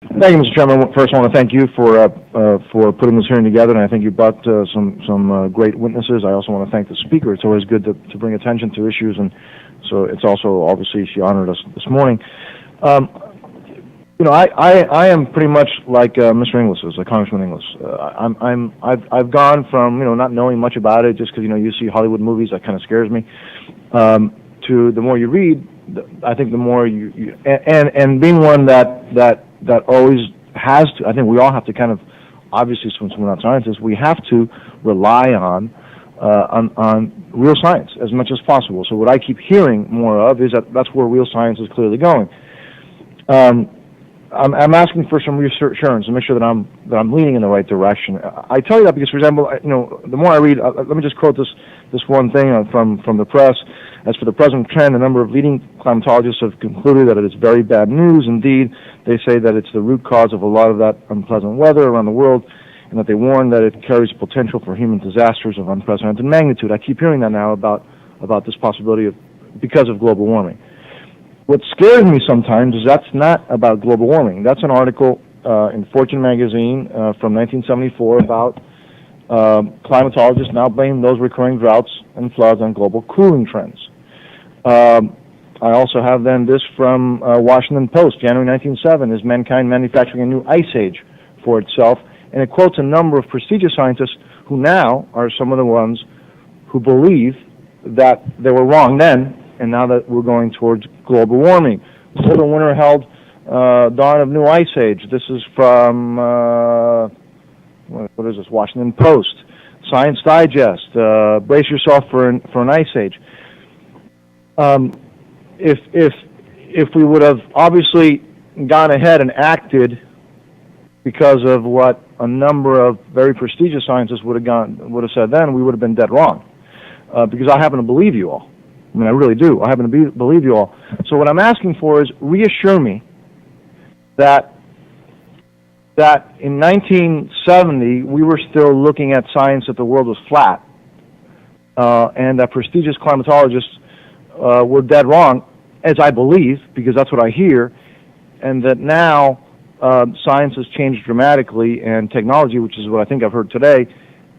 Thank you, Mr. Chairman. First, I want to thank you for putting this hearing together, and I think you brought some great witnesses. I also want to thank the speaker. It's always good to bring attention to issues, and so it's also obviously she honored us this morning. I am pretty much like Mr. Inglis is, like Congressman Inglis. I've gone from not knowing much about it, just because you see Hollywood movies, that kind of scares me, to the more you read, I think the more and being one that always has to, I think we all have to kind of, obviously since we're not scientists, we have to rely on real science as much as possible. So what I keep hearing more of is that's where real science is clearly going. I'm asking for some reassurance to make sure that I'm leaning in the right direction. I tell you that because, for example, the more I read, let me just quote this one thing from the press. As for the present trend, a number of leading climatologists have concluded that it is very bad news. Indeed, they say that it's the root cause of a lot of that unpleasant weather around the world, and that they warn that it carries potential for human disasters of unprecedented magnitude. I keep hearing that now about this possibility because of global warming. What scares me sometimes is that's not about global warming. That's an article in Fortune magazine from 1974 about climatologists now blame those recurring droughts and floods on global cooling trends. I also have then this from Washington Post, January 1907, is mankind manufacturing a new ice age for itself? And it quotes a number of prestigious scientists who now are some of the ones who believe that they were wrong then, and now that we're going towards global warming. Polar winter held dawn of new ice age. This is from, what is this, Washington Post. Science Digest, brace yourself for an ice age. If we would have obviously gone ahead and acted because of what a number of very prestigious scientists would have said then, we would have been dead wrong. Because I happen to believe you all. I mean, I really do. I happen to believe you all. So what I'm asking for is reassure me that in 1970 we were still looking at science that the world was flat, and that prestigious climatologists were dead wrong, as I believe, because that's what I hear, and that now science has changed dramatically, and technology, which is what I think I've heard today,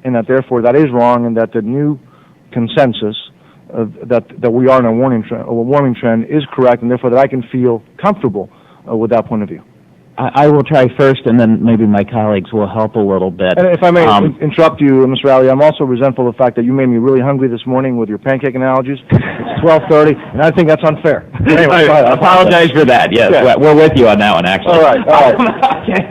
and that therefore that is wrong, and that the new consensus that we are in a warming trend is correct, and therefore that I can feel comfortable with that point of view. I will try first, and then maybe my colleagues will help a little bit. And if I may interrupt you, Mr. Rowley, I'm also resentful of the fact that you made me really hungry this morning with your pancake analogies. It's 12:30, and I think that's unfair. Anyway, I apologize for that. Yes, yeah. We're with you on that one, actually. All right. Okay.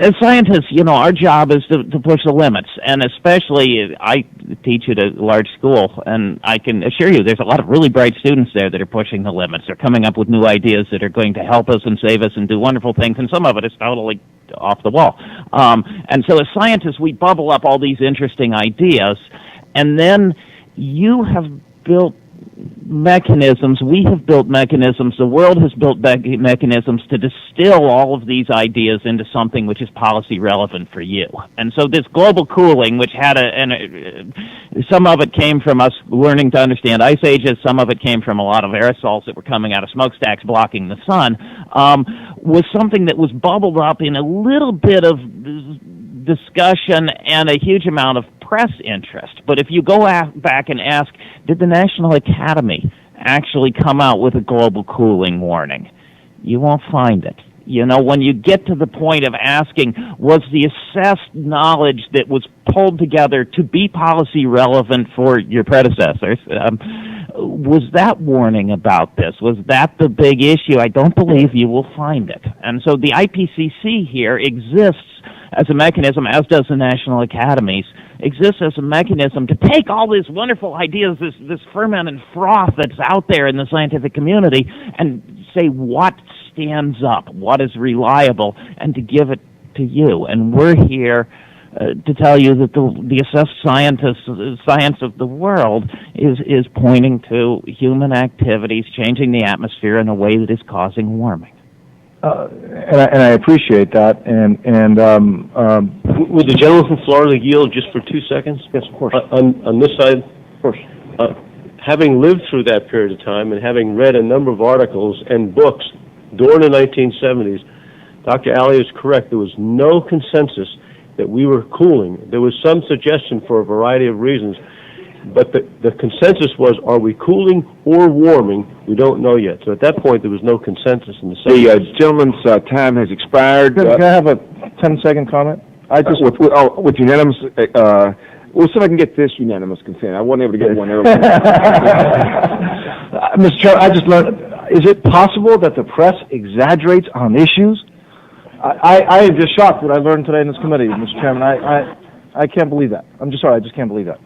As scientists, our job is to push the limits, and especially I teach at a large school, and I can assure you there's a lot of really bright students there that are pushing the limits. They're coming up with new ideas that are going to help us and save us and do wonderful things, and some of it is totally off the wall. And so as scientists, we bubble up all these interesting ideas, and then you have built mechanisms, we have built mechanisms, the world has built mechanisms to distill all of these ideas into something which is policy relevant for you. And so this global cooling, which had some of it came from us learning to understand ice ages, some of it came from a lot of aerosols that were coming out of smokestacks blocking the sun, was something that was bubbled up in a little bit of discussion and a huge amount of press interest. But if you go back and ask, did the National Academy actually come out with a global cooling warning? You won't find it. When you get to the point of asking, was the assessed knowledge that was pulled together to be policy relevant for your predecessors, was that warning about this? Was that the big issue? I don't believe you will find it. And so the IPCC here exists as a mechanism, as does the National Academies, exists as a mechanism to take all these wonderful ideas, this ferment and froth that's out there in the scientific community, and say what stands up, what is reliable, and to give it to you. And we're here to tell you that the assessed science of the world is pointing to human activities changing the atmosphere in a way that is causing warming. And I appreciate that. And would the gentleman from Florida yield just for 2 seconds? Yes, of course. On this side, of course. Having lived through that period of time and having read a number of articles and books during the 1970s, Dr. Alley is correct. There was no consensus that we were cooling. There was some suggestion for a variety of reasons, but the consensus was, are we cooling or warming? We don't know yet. So at that point, there was no consensus in the 70s. The gentleman's time has expired. Can I have a 10-second comment? I just with unanimous. We'll see if I can get this unanimous consent. I wasn't able to get one earlier. Mr. Chair, I just learned, is it possible that the press exaggerates on issues? I am just shocked what I learned today in this committee, Mr. Chairman. I can't believe that. I'm just sorry, I just can't believe that.